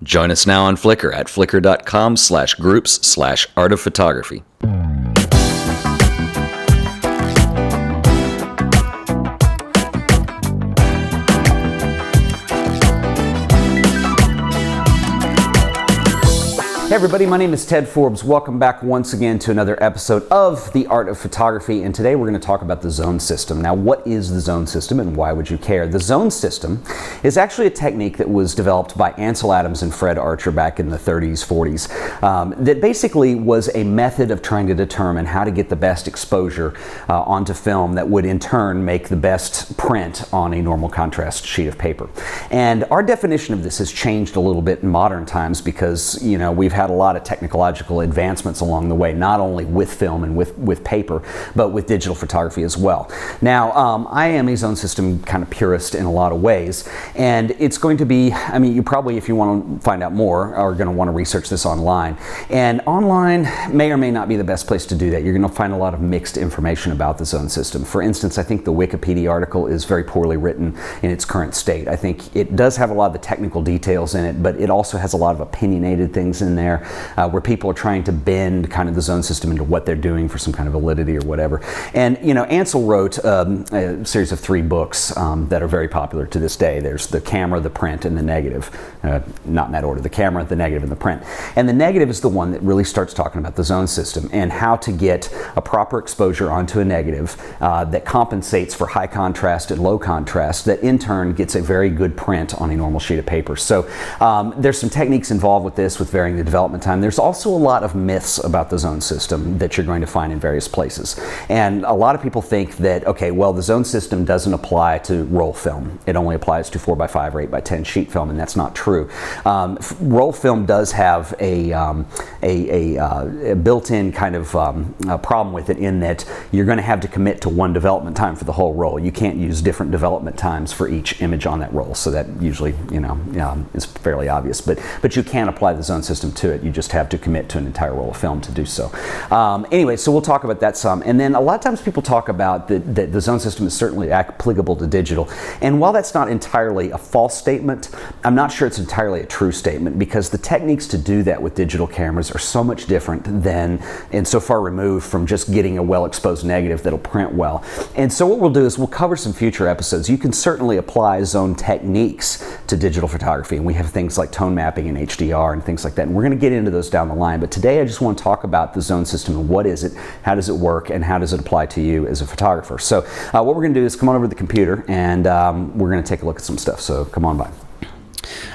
Join us now on Flickr at flickr.com/groups/art-of-photography. Hey everybody, my name is Ted Forbes. Welcome back once again to another episode of The Art of Photography, and today we're going to talk about the zone system. Now, what is the zone system and why would you care? The zone system is actually a technique that was developed by Ansel Adams and Fred Archer back in the 30s, 40s, that basically was a method of trying to determine how to get the best exposure onto film that would in turn make the best print on a normal contrast sheet of paper. And our definition of this has changed a little bit in modern times because, you know, we've had a lot of technological advancements along the way, not only with film and with paper, but with digital photography as well. Now, I am a zone system kind of purist in a lot of ways, and it's going to be, I mean, you probably, if you want to find out more, are going to want to research this online. And online may or may not be the best place to do that. You're going to find a lot of mixed information about the zone system. For instance, I think the Wikipedia article is very poorly written in its current state. I think it does have a lot of the technical details in it, but it also has a lot of opinionated things in there. Where people are trying to bend kind of the zone system into what they're doing for some kind of validity or whatever. And, you know, Ansel wrote a series of 3 books that are very popular to this day. There's the camera, the print, and the negative. Not in that order, the camera, the negative, and the print. And the negative is the one that really starts talking about the zone system and how to get a proper exposure onto a negative that compensates for high contrast and low contrast that in turn gets a very good print on a normal sheet of paper. So there's some techniques involved with this with varying the development time. There's also a lot of myths about the zone system that you're going to find in various places. And a lot of people think that, okay, well, the zone system doesn't apply to roll film. It only applies to 4x5 or 8x10 sheet film, and that's not true. Roll film does have a built-in kind of problem with it in that you're going to have to commit to one development time for the whole roll. You can't use different development times for each image on that roll, so that usually, you know, is fairly obvious. But you can apply the zone system to it. You just have to commit to an entire roll of film to do so. Anyway, so we'll talk about that some. And then a lot of times people talk about that the zone system is certainly applicable to digital. And while that's not entirely a false statement, I'm not sure it's entirely a true statement because the techniques to do that with digital cameras are so much different than, and so far removed from just getting a well-exposed negative that'll print well. And so what we'll do is we'll cover some future episodes. You can certainly apply zone techniques to digital photography, and we have things like tone mapping and HDR and things like that. And we're going to get into those down the line, but today I just want to talk about the zone system and what is it, how does it work, and how does it apply to you as a photographer. So what we're going to do is come on over to the computer and we're going to take a look at some stuff, so come on by.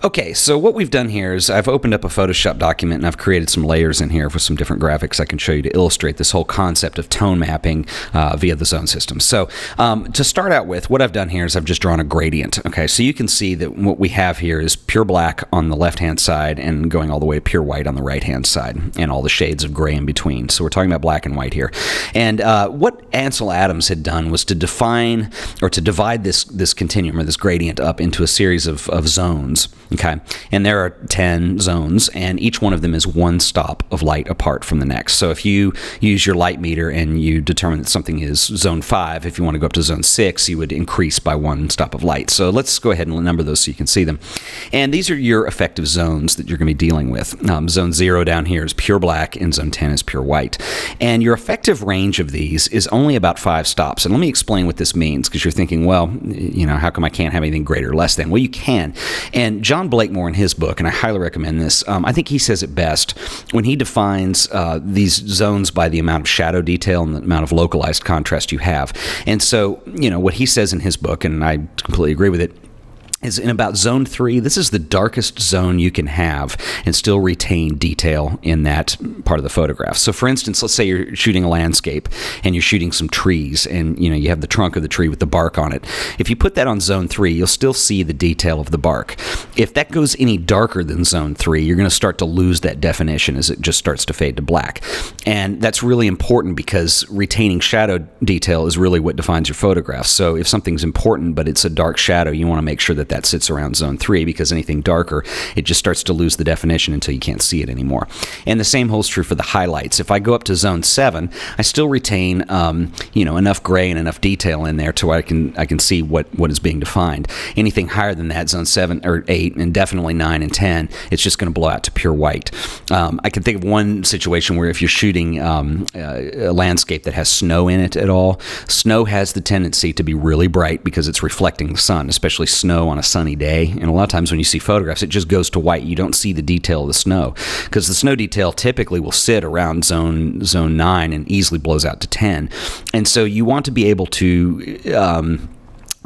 Okay, so what we've done here is I've opened up a Photoshop document and I've created some layers in here for some different graphics I can show you to illustrate this whole concept of tone mapping via the zone system. So to start out with, what I've done here is I've just drawn a gradient. Okay, so you can see that what we have here is pure black on the left-hand side and going all the way to pure white on the right-hand side and all the shades of gray in between. So we're talking about black and white here. And what Ansel Adams had done was to define or to divide this continuum or this gradient up into a series of zones. Okay, and there are 10 zones, and each one of them is one stop of light apart from the next. So if you use your light meter and you determine that something is zone 5, if you want to go up to zone 6, you would increase by one stop of light. So let's go ahead and number those so you can see them. And these are your effective zones that you're going to be dealing with. Zone 0 down here is pure black, and zone 10 is pure white. And your effective range of these is only about 5 stops. And let me explain what this means, because you're thinking, well, you know, how come I can't have anything greater or less than? Well, you can. And John Blakemore in his book, and I highly recommend this, I think he says it best when he defines these zones by the amount of shadow detail and the amount of localized contrast you have. And so, you know, what he says in his book, and I completely agree with it, is in about zone 3, this is the darkest zone you can have and still retain detail in that part of the photograph. So for instance, let's say you're shooting a landscape and you're shooting some trees and you know you have the trunk of the tree with the bark on it. If you put that on zone 3, you'll still see the detail of the bark. If that goes any darker than zone 3, you're going to start to lose that definition as it just starts to fade to black. And that's really important because retaining shadow detail is really what defines your photograph. So if something's important but it's a dark shadow, you want to make sure that that sits around zone 3, because anything darker, it just starts to lose the definition until you can't see it anymore. And the same holds true for the highlights. If I go up to zone 7, I still retain enough gray and enough detail in there to where I can see what is being defined. Anything higher than that, zone 7 or 8, and definitely 9 and 10, it's just going to blow out to pure white. I can think of one situation where if you're shooting a landscape that has snow in it at all, snow has the tendency to be really bright because it's reflecting the sun, especially snow on a sunny day. And a lot of times when you see photographs, it just goes to white. You don't see the detail of the snow, because the snow detail typically will sit around zone 9 and easily blows out to 10. And so you want to be able to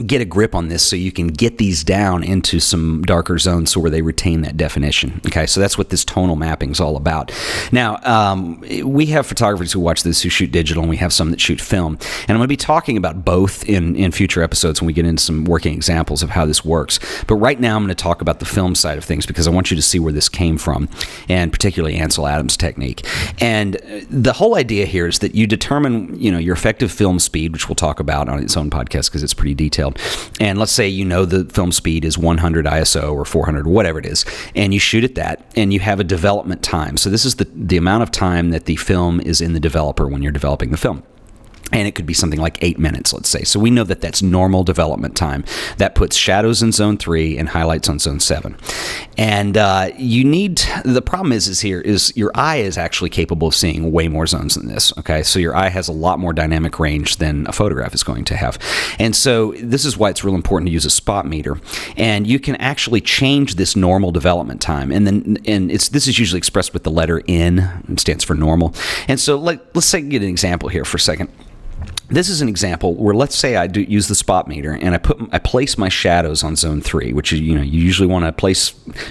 get a grip on this so you can get these down into some darker zones so where they retain that definition. Okay, so that's what this tonal mapping is all about. Now, we have photographers who watch this who shoot digital, and we have some that shoot film. And I'm going to be talking about both in future episodes when we get into some working examples of how this works. But right now, I'm going to talk about the film side of things because I want you to see where this came from, and particularly Ansel Adams' technique. And the whole idea here is that you determine, your effective film speed, which we'll talk about on its own podcast because it's pretty detailed. And let's say the film speed is 100 ISO or 400, whatever it is, and you shoot at that, and you have a development time. So this is the amount of time that the film is in the developer when you're developing the film. And it could be something like 8 minutes, let's say. So we know that that's normal development time. That puts shadows in zone 3 and highlights on zone 7. And the problem is your eye is actually capable of seeing way more zones than this, okay? So your eye has a lot more dynamic range than a photograph is going to have. And so this is why it's real important to use a spot meter. And you can actually change this normal development time. This is usually expressed with the letter N. It stands for normal. And so let's say get an example here for a second. This is an example where, let's say I do use the spot meter and I place my shadows on zone 3, which is, you usually want to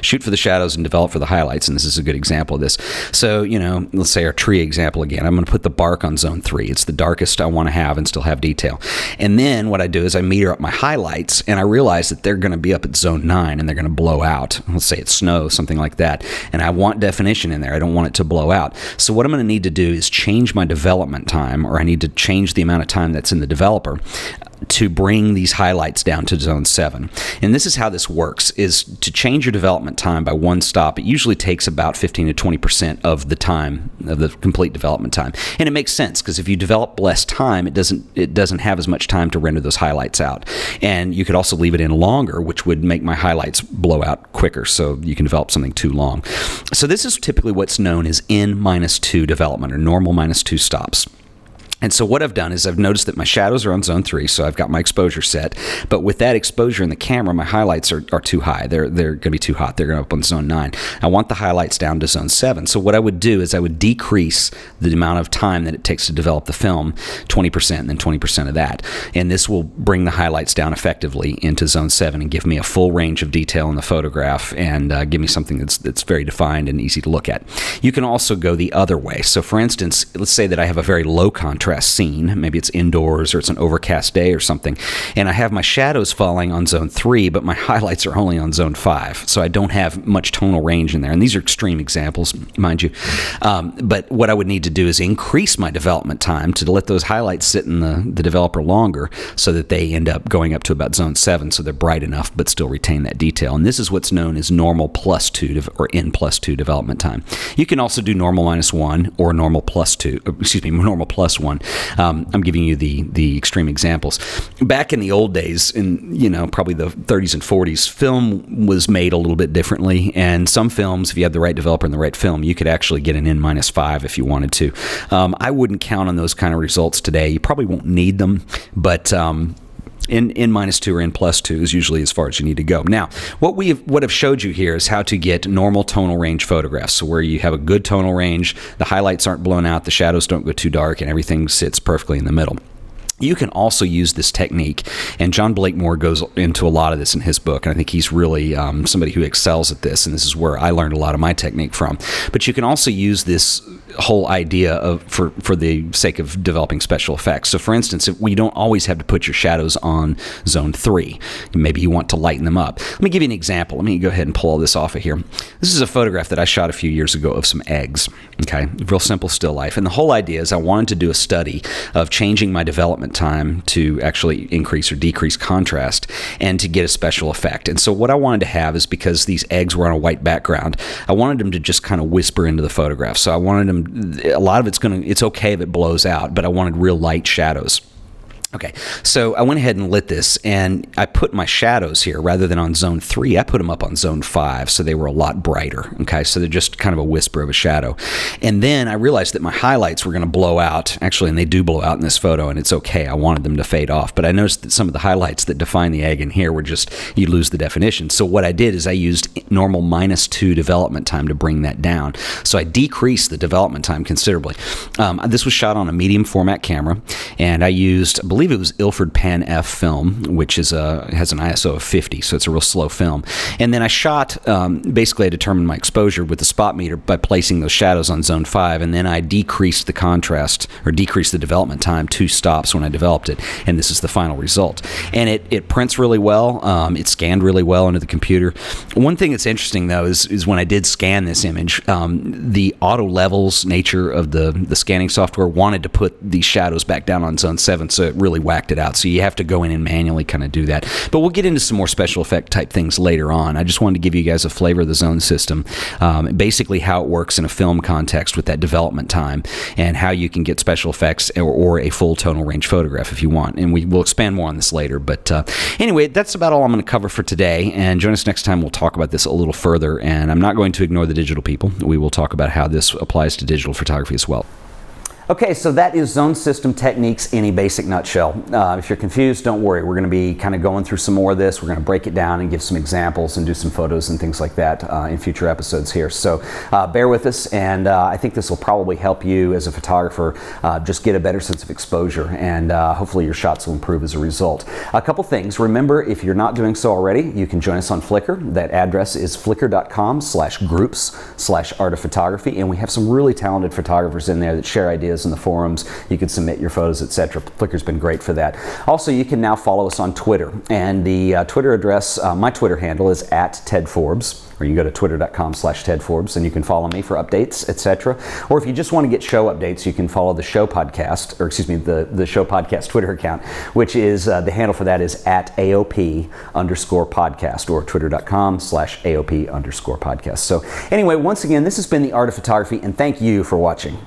shoot for the shadows and develop for the highlights, and this is a good example of this. So, let's say our tree example again. I'm going to put the bark on zone 3. It's the darkest I want to have and still have detail. And then what I do is I meter up my highlights, and I realize that they're going to be up at zone 9 and they're going to blow out. Let's say it's snow, something like that. And I want definition in there. I don't want it to blow out. So what I'm going to need to do is change my development time, or I need to change the amount of time that's in the developer to bring these highlights down to zone 7. And this is how this works, is to change your development time by one stop. It usually takes about 15 to 20% of the time, of the complete development time. And it makes sense, because if you develop less time, it doesn't have as much time to render those highlights out. And you could also leave it in longer, which would make my highlights blow out quicker, so you can develop something too long. So this is typically what's known as N-2 development, or normal -2 stops. And so what I've done is I've noticed that my shadows are on zone 3, so I've got my exposure set. But with that exposure in the camera, my highlights are too high. They're going to be too hot. They're going to up on zone 9. I want the highlights down to zone 7. So what I would do is I would decrease the amount of time that it takes to develop the film, 20%, and then 20% of that. And this will bring the highlights down effectively into zone 7 and give me a full range of detail in the photograph, and give me something that's very defined and easy to look at. You can also go the other way. So for instance, let's say that I have a very low contrast scene. Maybe it's indoors or it's an overcast day or something, and I have my shadows falling on zone 3, but my highlights are only on zone 5, so I don't have much tonal range in there. And these are extreme examples, mind you. But what I would need to do is increase my development time to let those highlights sit in the developer longer, so that they end up going up to about zone 7, so they're bright enough but still retain that detail. And this is what's known as normal +2 or N+2 development time. You can also do normal -1 or normal normal +1. I'm giving you the extreme examples. Back in the old days, in probably the 30s and 40s, film was made a little bit differently. And some films, if you had the right developer and the right film, you could actually get an N-5 if you wanted to. I wouldn't count on those kind of results today. You probably won't need them, but N-2 or N+2 is usually as far as you need to go. Now, what I've showed you here is how to get normal tonal range photographs, so where you have a good tonal range, the highlights aren't blown out, the shadows don't go too dark, and everything sits perfectly in the middle. You can also use this technique, and John Blakemore goes into a lot of this in his book, and I think he's really somebody who excels at this, and this is where I learned a lot of my technique from. But you can also use this whole idea of for the sake of developing special effects. So for instance, if we don't always have to put your shadows on zone 3. Maybe you want to lighten them up. Let me give you an example. Let me go ahead and pull all this off of here. This is a photograph that I shot a few years ago of some eggs. Okay, real simple still life. And the whole idea is I wanted to do a study of changing my development time to actually increase or decrease contrast and to get a special effect. And so what I wanted to have is, because these eggs were on a white background, I wanted them to just kind of whisper into the photograph. So I wanted them, a lot of it's okay if it blows out, but I wanted real light shadows. Okay, so I went ahead and lit this, and I put my shadows here, rather than on zone 3, I put them up on zone 5, so they were a lot brighter. Okay, so they're just kind of a whisper of a shadow. And then I realized that my highlights were going to blow out, actually, and they do blow out in this photo, and it's okay. I wanted them to fade off, but I noticed that some of the highlights that define the egg in here were just, you lose the definition. So what I did is I used normal -2 development time to bring that down. So I decreased the development time considerably. This was shot on a medium format camera, and I used, I believe it was Ilford Pan F film, which is has an ISO of 50, so it's a real slow film. And then I shot, basically I determined my exposure with the spot meter by placing those shadows on zone 5, and then I decreased the contrast, or decreased the development time 2 stops when I developed it, and this is the final result. And it prints really well. It scanned really well into the computer. One thing that's interesting, though, is when I did scan this image, the auto levels nature of the scanning software wanted to put these shadows back down on zone 7, so it really whacked it out. So you have to go in and manually kind of do that. But we'll get into some more special effect type things later on. I just wanted to give you guys a flavor of the zone system, basically how it works in a film context with that development time, and how you can get special effects or a full tonal range photograph if you want. And we will expand more on this later. But anyway, that's about all I'm going to cover for today. And join us next time. We'll talk about this a little further. And I'm not going to ignore the digital people. We will talk about how this applies to digital photography as well. Okay, so that is zone system techniques in a basic nutshell. If you're confused, don't worry. We're going to be kind of going through some more of this. We're going to break it down and give some examples and do some photos and things like that in future episodes here. So bear with us, and I think this will probably help you as a photographer just get a better sense of exposure, and hopefully your shots will improve as a result. A couple things. Remember, if you're not doing so already, you can join us on Flickr. That address is flickr.com/groups/art-of-photography, and we have some really talented photographers in there that share ideas in the forums. You can submit your photos, etc. Flickr's been great for that. Also, you can now follow us on Twitter, and the Twitter address, my Twitter handle is @TedForbes, or you can go to twitter.com/TedForbes, and you can follow me for updates, etc. Or if you just want to get show updates, you can follow the show podcast, or excuse me, the show podcast Twitter account, which is the handle for that is @AOP_podcast, or twitter.com/AOP_podcast. So anyway, once again, this has been The Art of Photography, and thank you for watching.